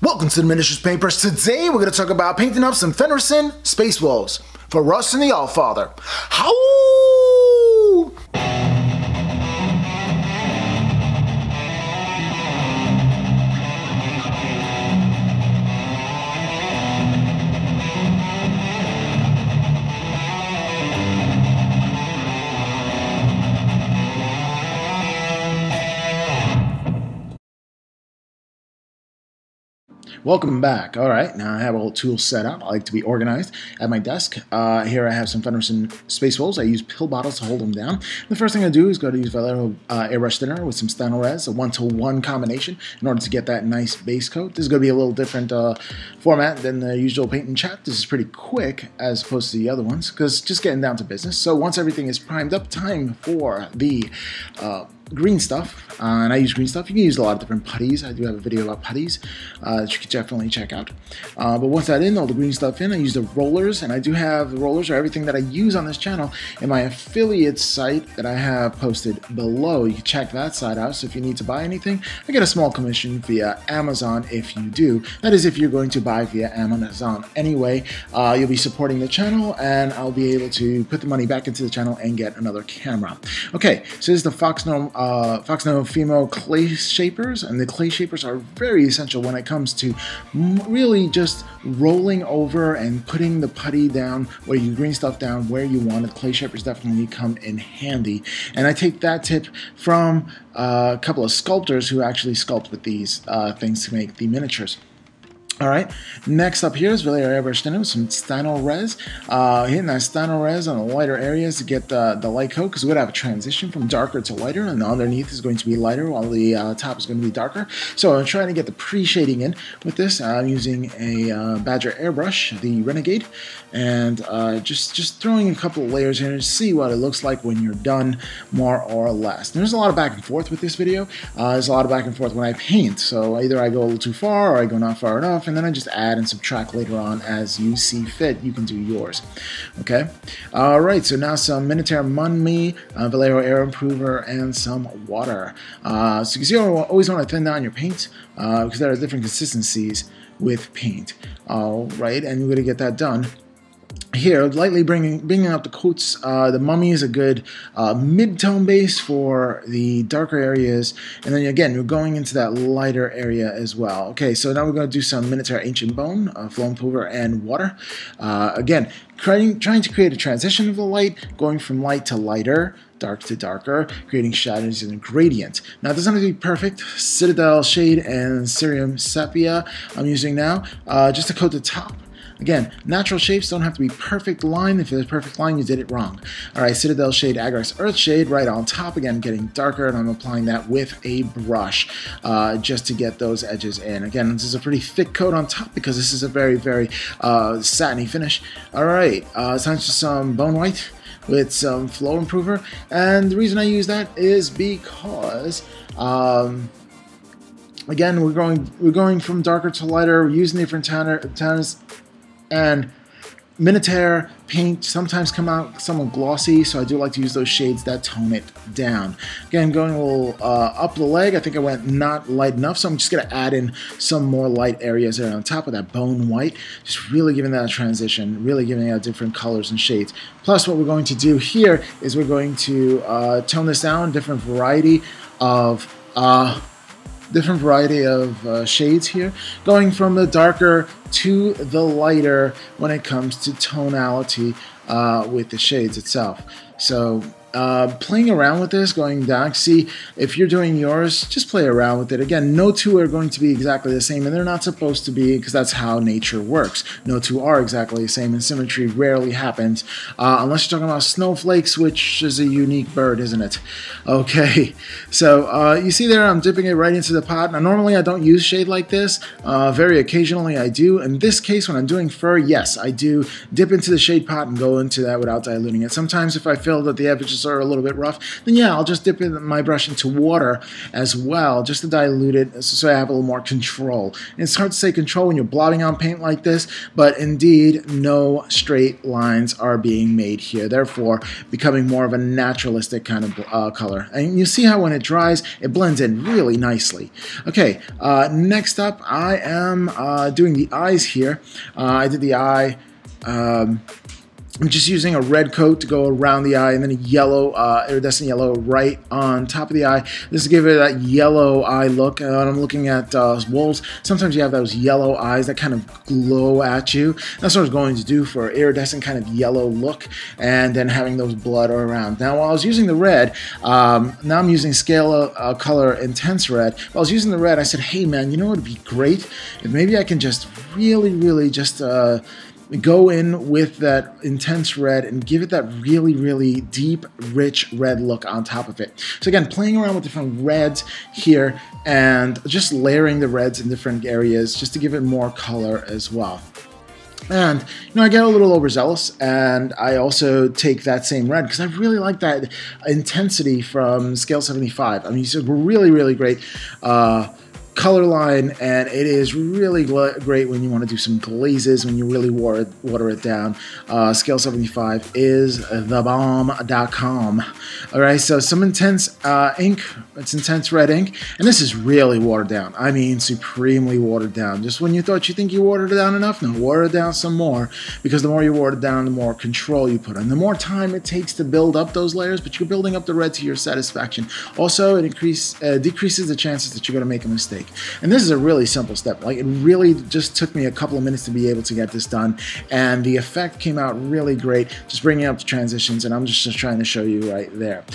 Welcome to the Miniatures Paintbrush. Today we're going to talk about painting up some Fenrisian Space Wolves for Russ and the Allfather. How? Welcome back. All right, now I have all tools set up. I like to be organized at my desk. Here I have some Fenrisian Space Wolves. I use pill bottles to hold them down. The first thing I do is go to use Vallejo airbrush thinner with some Stanores, a 1-to-1 combination, in order to get that nice base coat. This is going to be a little different format than the usual paint and chat. This is pretty quick as opposed to the other ones, because just getting down to business. So once everything is primed up, time for the green stuff, and I use green stuff. You can use a lot of different putties. I do have a video about putties that you can definitely check out. But once that in, all the green stuff in, I use the rollers, and I do have the rollers or everything that I use on this channel in my affiliate site that I have posted below. You can check that site out. So if you need to buy anything, I get a small commission via Amazon if you do. That is if you're going to buy via Amazon anyway. You'll be supporting the channel, and I'll be able to put the money back into the channel and get another camera. Okay, so this is the Fox Gnome Fimo clay shapers, and the clay shapers are very essential when it comes to really just rolling over and putting the putty down or your green stuff down where you want it. Clay shapers definitely come in handy, and I take that tip from a couple of sculptors who actually sculpt with these things to make the miniatures. Alright, next up here is Vallejo airbrush thinner with some Stanores. Hitting that Stanores on the lighter areas to get the light coat, because we're going to have a transition from darker to lighter, and the underneath is going to be lighter while the top is going to be darker. So I'm trying to get the pre-shading in with this. I'm using a Badger airbrush, the Renegade, and just throwing a couple of layers in to see what it looks like when you're done, more or less. There's a lot of back and forth with this video. There's a lot of back and forth when I paint, so either I go a little too far or I go not far enough, and then I just add and subtract later on as you see fit. You can do yours. Okay? Alright, so now some Minotaur Mummy, Vallejo Air Improver, and some water. So you can see, you always want to thin down your paint because there are different consistencies with paint. Alright, and we're going to get that done. Here, lightly bringing up the coats. The Mummy is a good mid-tone base for the darker areas, and then again we're going into that lighter area as well. Okay, so now we're going to do some Minotaur Ancient Bone, Flow Improver, and water. Again, trying to create a transition of the light, going from light to lighter, dark to darker, creating shadows and a gradient. Now it doesn't have to be perfect. Citadel Shade and Cerium Sepia I'm using now just to coat the top. Again, natural shapes don't have to be perfect line. If it's a perfect line, you did it wrong. Alright, Citadel Shade, Agri's Earth Shade right on top. Again, getting darker, and I'm applying that with a brush just to get those edges in. Again, this is a pretty thick coat on top because this is a very, very satiny finish. Alright, it's time for some Bone White with some Flow Improver. And the reason I use that is because again, we're going from darker to lighter, we're using different tanners. And Minotaur paint sometimes come out somewhat glossy, so I do like to use those shades that tone it down. Again, going a little up the leg, I think I went not light enough, so I'm just going to add in some more light areas there on top of that Bone White, just really giving that a transition, really giving out different colors and shades. Plus, what we're going to do here is we're going to tone this down, different variety of shades here, going from the darker to the lighter when it comes to tonality with the shades itself. So playing around with this, going down, see if you're doing yours, just play around with it. Again, no two are going to be exactly the same, and they're not supposed to be, because that's how nature works. No two are exactly the same, and symmetry rarely happens unless you're talking about snowflakes, which is a unique bird, isn't it? Okay, so you see there I'm dipping it right into the pot. Now normally I don't use shade like this, very occasionally I do. In this case, when I'm doing fur, yes, I do dip into the shade pot and go into that without diluting it. Sometimes if I feel that the edges edges are a little bit rough, then yeah, I'll just dip my brush into water as well, just to dilute it so I have a little more control. And it's hard to say control when you're blobbing on paint like this, but indeed, no straight lines are being made here, therefore becoming more of a naturalistic kind of color. And you see how when it dries, it blends in really nicely. Okay, next up, I am doing the eyes here. I did the eye. I'm just using a red coat to go around the eye, and then a yellow, iridescent yellow right on top of the eye. Just to give it that yellow eye look. And I'm looking at wolves. Sometimes you have those yellow eyes that kind of glow at you. That's what I was going to do for iridescent kind of yellow look, and then having those blood around. Now, while I was using the red, now I'm using Scale Color Intense Red. While I was using the red, I said, hey man, you know what would be great? If maybe I can just really just go in with that intense red and give it that really deep, rich red look on top of it. So again, playing around with different reds here and just layering the reds in different areas just to give it more color as well. And, you know, I get a little overzealous, and I also take that same red because I really like that intensity from Scale 75. I mean, it's a really great color line, and it is really great when you want to do some glazes, when you really water it down. Scale 75 is thebomb.com. Alright, so some intense ink. It's intense red ink, and this is really watered down. I mean, supremely watered down. Just when you thought you think you watered it down enough, no, water it down some more, because the more you water it down, the more control you put on. The more time it takes to build up those layers, but you're building up the red to your satisfaction. Also, it decreases the chances that you're going to make a mistake. And this is a really simple step. Like, it really just took me a couple of minutes to be able to get this done, and the effect came out really great, just bringing up the transitions, and I'm just trying to show you right there.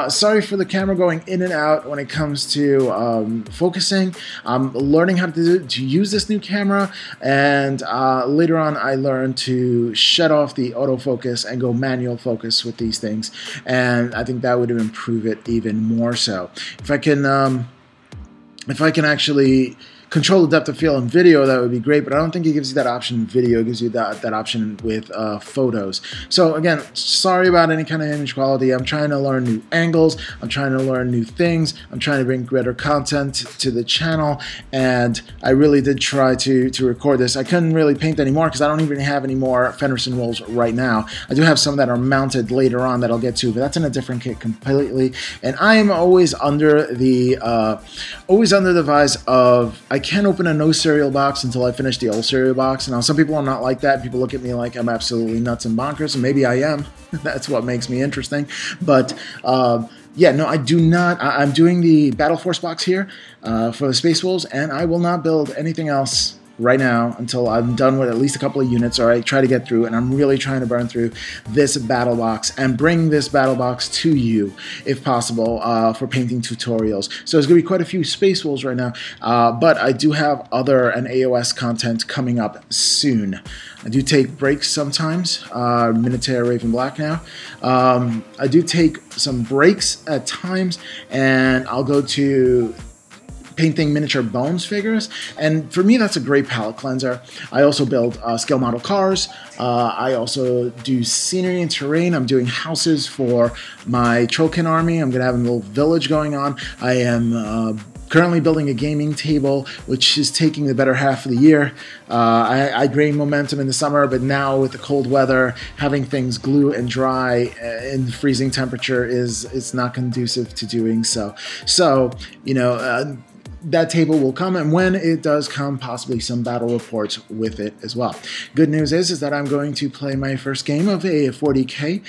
Sorry for the camera going in and out when it comes to focusing. I'm learning how to use this new camera, and later on I learned to shut off the autofocus and go manual focus with these things, and I think that would improve it even more so. If I can actually control the depth of field in video, that would be great, but I don't think it gives you that option in video. It gives you that option with photos. So again, sorry about any kind of image quality. I'm trying to learn new angles. I'm trying to learn new things. I'm trying to bring better content to the channel, and I really did try to record this. I couldn't really paint anymore because I don't even have any more Fenrisian rolls right now. I do have some that are mounted later on that I'll get to, but that's in a different kit completely. And I am always under the vise of I can't open a no cereal box until I finish the old cereal box. Now, some people are not like that. People look at me like I'm absolutely nuts and bonkers, and maybe I am. That's what makes me interesting. But yeah, no, I do not. I'm doing the Battle Force box here for the Space Wolves, and I will not build anything else right now until I'm done with at least a couple of units, or I try to get through, and I'm really trying to burn through this battle box and bring this battle box to you, if possible, for painting tutorials. So there's going to be quite a few Space Wolves right now, but I do have other and AOS content coming up soon. I do take breaks sometimes, Minotaur Raven Black now. I do take some breaks at times, and I'll go to painting miniature bones figures, and for me that's a great palette cleanser. I also build scale model cars. I also do scenery and terrain. I'm doing houses for my Trollkin army. I'm gonna have a little village going on. I am currently building a gaming table, which is taking the better half of the year. I gained momentum in the summer, but now with the cold weather, having things glue and dry in freezing temperature it's not conducive to doing so. So, you know, that table will come, and when it does come, possibly some battle reports with it as well. Good news is that I'm going to play my first game of a 40K,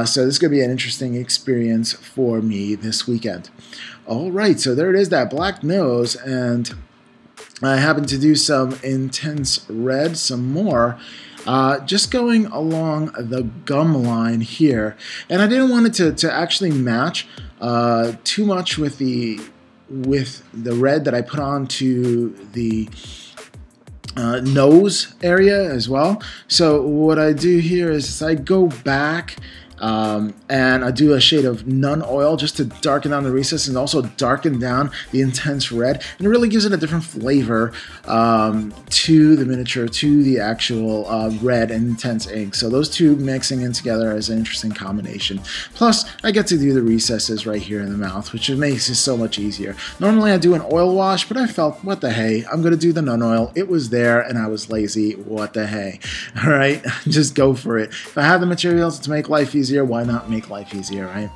so this is going to be an interesting experience for me this weekend. All right, so there it is, that black nose, and I happen to do some intense red, some more, just going along the gum line here, and I didn't want it to actually match too much with the red that I put onto the nose area as well. So what I do here is I go back And I do a shade of Nun Oil just to darken down the recess and also darken down the intense red. And it really gives it a different flavor to the miniature, to the actual red and intense ink. So those two mixing in together is an interesting combination. Plus, I get to do the recesses right here in the mouth, which makes it so much easier. Normally I do an oil wash, but I felt, what the hey, I'm going to do the Nun Oil. It was there and I was lazy. What the hey. All right, just go for it. If I have the materials to make life easier, why not make life easier, right?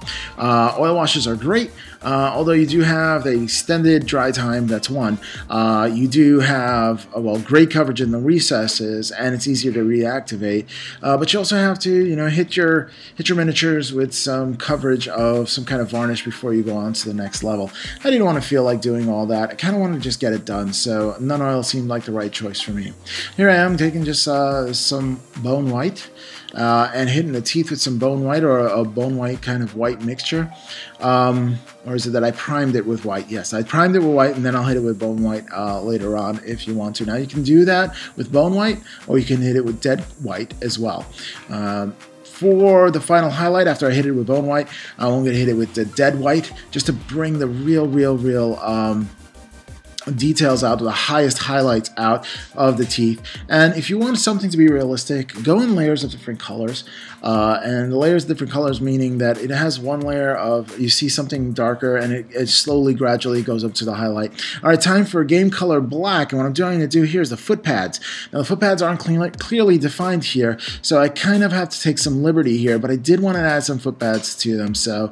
Oil washes are great, although you do have the extended dry time, that's one. You do have, well, great coverage in the recesses, and it's easier to reactivate, but you also have to, you know, hit your miniatures with some coverage of some kind of varnish before you go on to the next level. I didn't want to feel like doing all that. I kind of wanted to just get it done, so Nun Oil seemed like the right choice for me. Here I am taking just some bone white and hitting the teeth with some bone white, or a bone white kind of white mixture. Or is it that I primed it with white? Yes, I primed it with white, and then I'll hit it with bone white later on if you want to. Now you can do that with bone white, or you can hit it with dead white as well. For the final highlight, after I hit it with bone white, I'm going to hit it with the dead white, just to bring the real details out, the highest highlights out of the teeth. And if you want something to be realistic, go in layers of different colors. And the layers of different colors meaning that it has one layer of, you see something darker, and it slowly, gradually goes up to the highlight. All right, time for game color black. And what I'm going to do here is the foot pads. Now the foot pads aren't clearly defined here, so I kind of have to take some liberty here, but I did want to add some foot pads to them. So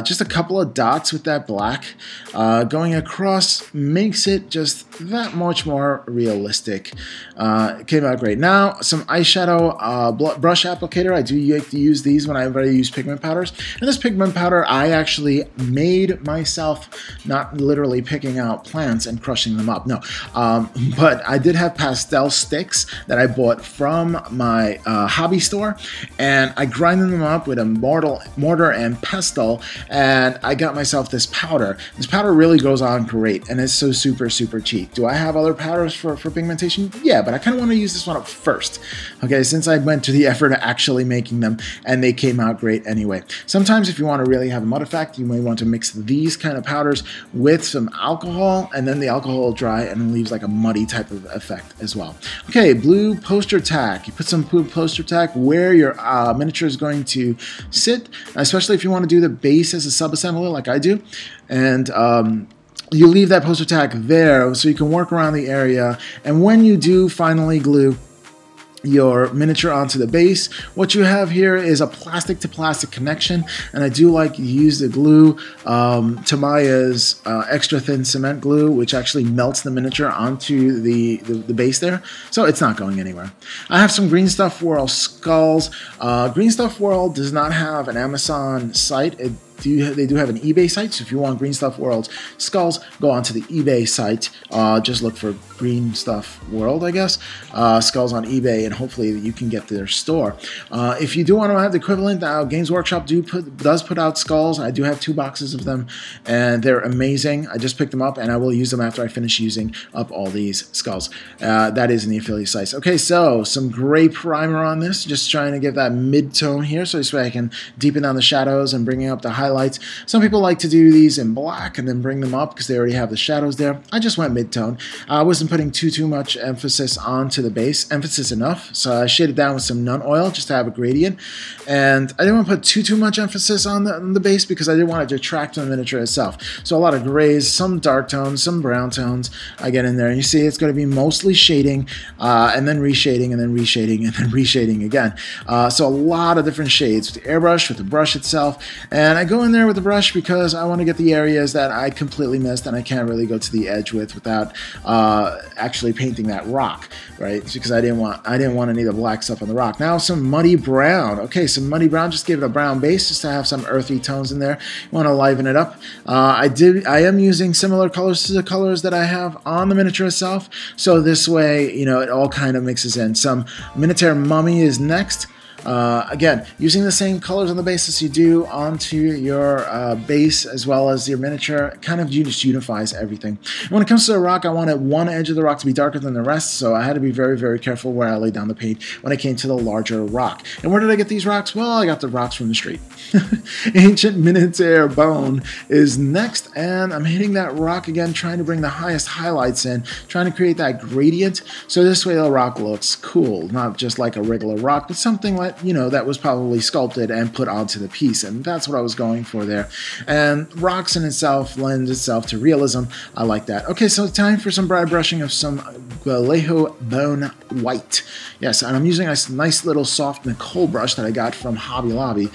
just a couple of dots with that black going across makes it just that much more realistic. It came out great. Now some eyeshadow brush applicator. I do like to use these whenever I use pigment powders, and this pigment powder I actually made myself, not literally picking out plants and crushing them up, no, but I did have pastel sticks that I bought from my hobby store, and I grinded them up with a mortar and pestle, and I got myself this powder. This powder really goes on great, and it's so super cheap. Do I have other powders for pigmentation? Yeah, but I kind of want to use this one up first, okay, since I went to the effort of actually making them, and they came out great anyway. Sometimes if you want to really have a mud effect, you may want to mix these kind of powders with some alcohol, and then the alcohol will dry and it leaves like a muddy type of effect as well. Okay, blue poster tack. You put some blue poster tack where your miniature is going to sit, especially if you want to do the base as a sub-assembly like I do, and you leave that poster tack there so you can work around the area, and when you do finally glue your miniature onto the base, what you have here is a plastic to plastic connection, and I do like to use the glue, Tamiya's extra thin cement glue, which actually melts the miniature onto the base there, so it's not going anywhere. I have some Green Stuff World skulls. Green Stuff World does not have an Amazon site. They do have an eBay site, so if you want Green Stuff World skulls, go onto the eBay site. Just look for Green Stuff World, I guess, skulls on eBay, and hopefully you can get their store. If you do want to have the equivalent, Games Workshop does put out skulls. I do have 2 boxes of them, and they're amazing. I just picked them up, and I will use them after I finish using up all these skulls. That is in the affiliate sites. Okay, so some gray primer on this, just trying to give that mid-tone here, so this way I can deepen down the shadows and bringing up the highlights. Some people like to do these in black and then bring them up because they already have the shadows there. I just went mid-tone. I wasn't putting too much emphasis onto the base, emphasis enough, so I shaded down with some Nun Oil just to have a gradient, and I didn't want to put too much emphasis on the base because I didn't want it to detract from the miniature itself. So a lot of grays, some dark tones, some brown tones I get in there, and you see it's going to be mostly shading, and then reshading, and then reshading, and then reshading again. So a lot of different shades with the airbrush, with the brush itself, and I go in there with the brush because I want to get the areas that I completely missed and I can't really go to the edge without actually painting that rock, right? Because I didn't want any of the black stuff on the rock. Now some muddy brown. Okay, some muddy brown, just give it a brown base just to have some earthy tones in there. You want to liven it up. I am using similar colors to the colors that I have on the miniature itself, so this way, you know, it all kind of mixes in. Some Minotaur Mummy is next. Again, using the same colors on the base as you do onto your base as well as your miniature kind of just unifies everything. And when it comes to the rock, I wanted one edge of the rock to be darker than the rest, so I had to be very, very careful where I laid down the paint when it came to the larger rock. And where did I get these rocks? Well, I got the rocks from the street. Ancient Minotaur Bone is next, and I'm hitting that rock again, trying to bring the highest highlights in, trying to create that gradient, so this way the rock looks cool, not just like a regular rock, but something like, you know, that was probably sculpted and put onto the piece, and that's what I was going for there. And rocks in itself lends itself to realism. I like that. Okay, so time for some dry brushing of some Vallejo Bone White. Yes, and I'm using a nice little soft Nicole brush that I got from Hobby Lobby.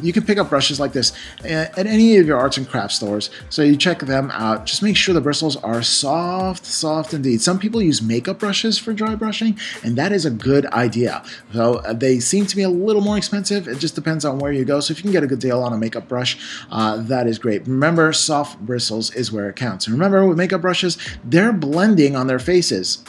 You can pick up brushes like this at any of your arts and crafts stores, so you check them out. Just make sure the bristles are soft indeed. Some people use makeup brushes for dry brushing, and that is a good idea. So they seem to be a little more expensive. It just depends on where you go. So if you can get a good deal on a makeup brush, that is great. Remember, soft bristles is where it counts. And remember, with makeup brushes, they're blending on their faces.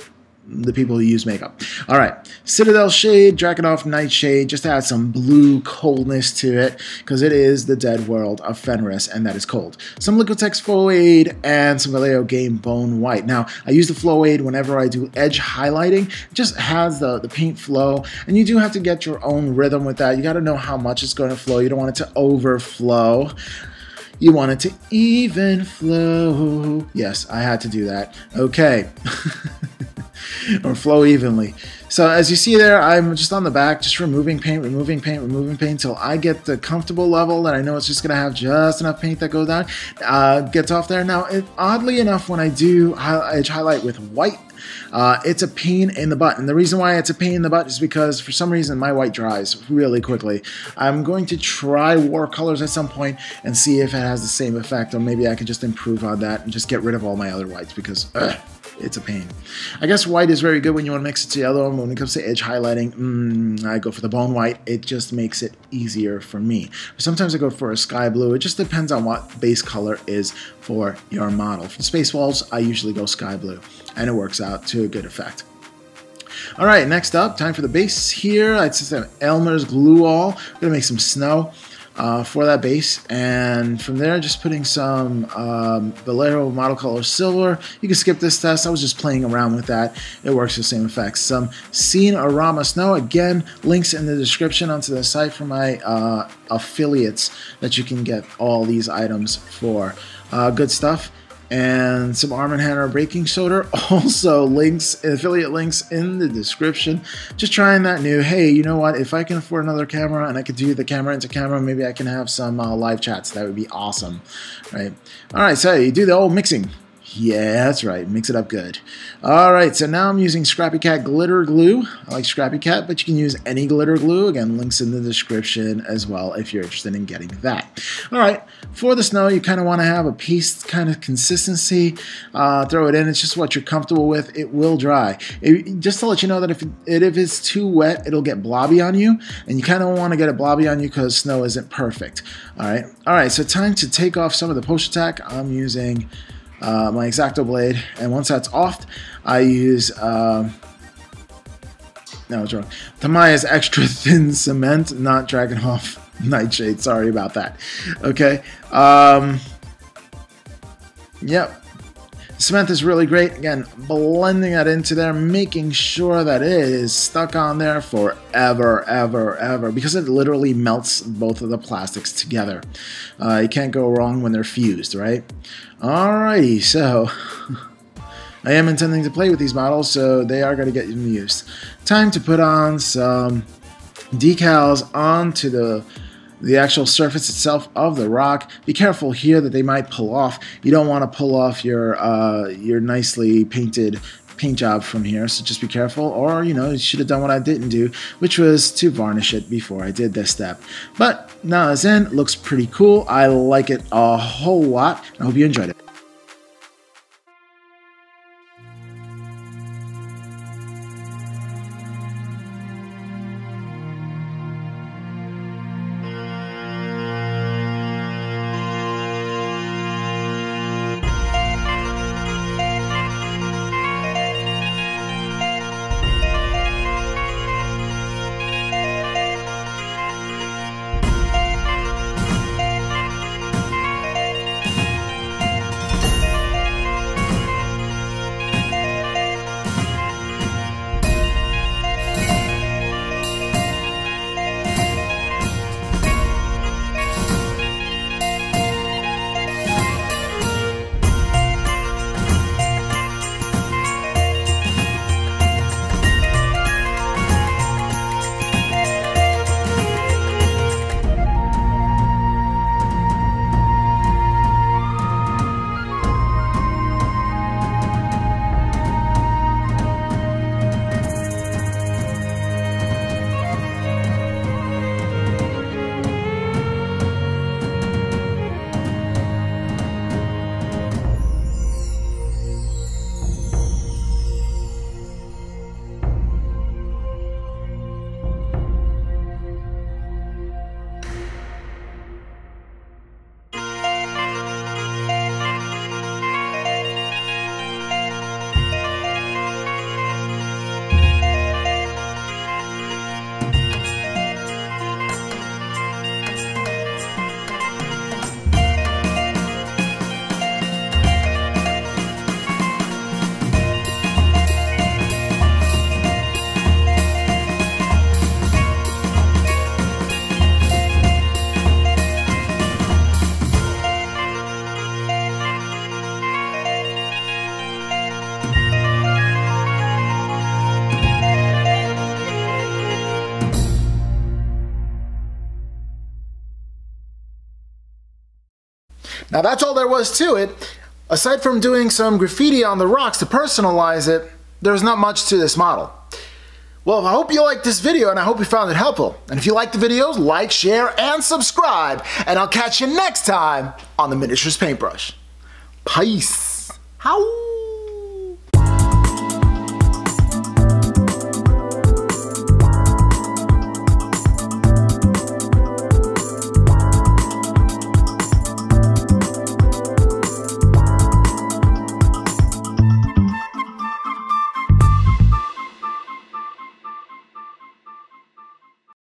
The people who use makeup. All right, Citadel Shade, Drakenhof Nightshade, just to add some blue coldness to it, because it is the dead world of Fenris, and that is cold. Some Liquitex Flowade and some Vallejo Game Bone White. Now, I use the Flowade whenever I do edge highlighting. It just has the paint flow, and you do have to get your own rhythm with that. You got to know how much it's going to flow. You don't want it to overflow. You want it to even flow. Yes, I had to do that. Okay. Or flow evenly. So as you see there, I'm just on the back, just removing paint till I get the comfortable level that I know it's just going to have just enough paint that goes down, gets off there. Now, oddly enough, when I do edge highlight with white, it's a pain in the butt. And the reason why it's a pain in the butt is because for some reason my white dries really quickly. I'm going to try watercolors at some point and see if it has the same effect, or maybe I can just improve on that and just get rid of all my other whites, because it's a pain. I guess white is very good when you want to mix it to yellow, and when it comes to edge highlighting, I go for the bone white. It just makes it easier for me. Sometimes I go for a sky blue. It just depends on what base color is for your model. For space walls, I usually go sky blue, and it works out to a good effect. All right, next up, time for the base here. I just have Elmer's Glue All. I'm going to make some snow for that base, and from there just putting some Vallejo Model Color Silver. You can skip this test, I was just playing around with that. It works the same effects. Some Scene-O-Rama Snow, again, links in the description onto the site for my affiliates that you can get all these items for. Good stuff. And some Arm & Hammer baking soda, also links, affiliate links in the description. Just trying that new, hey, you know what, if I can afford another camera and I could do the camera into camera, maybe I can have some live chats. That would be awesome, right? All right, so you do the old mixing. Yeah, that's right. Mix it up good. All right, so now I'm using Scrappy Cat glitter glue. I like Scrappy Cat, but you can use any glitter glue. Again, links in the description as well if you're interested in getting that. All right, for the snow, you kind of want to have a paste kind of consistency. Throw it in. It's just what you're comfortable with. It will dry. Just to let you know that if it's too wet, it'll get blobby on you, and you kind of want to get it blobby on you because snow isn't perfect. All right, so time to take off some of the post tack. I'm using my X-Acto blade, and once that's off, I use no, it's wrong. Tamiya's extra thin cement, not Drakenhof Nightshade. Sorry about that. Okay. Yep. Cement is really great. Again, blending that into there, making sure that it is stuck on there forever, ever, because it literally melts both of the plastics together. You can't go wrong when they're fused, right? Alrighty, so I am intending to play with these models, so they are going to get used. Time to put on some decals onto the actual surface itself of the rock. Be careful here that they might pull off. You don't want to pull off your nicely painted paint job from here, so just be careful, or you should have done what I didn't do, which was to varnish it before I did this step. But now it's in, looks pretty cool. I like it a whole lot. I hope you enjoyed it. Now that's all there was to it. Aside from doing some graffiti on the rocks to personalize it, there's not much to this model. Well, I hope you liked this video and I hope you found it helpful. And if you like the videos, like, share, and subscribe. And I'll catch you next time on the Miniatures Paintbrush. Peace. How?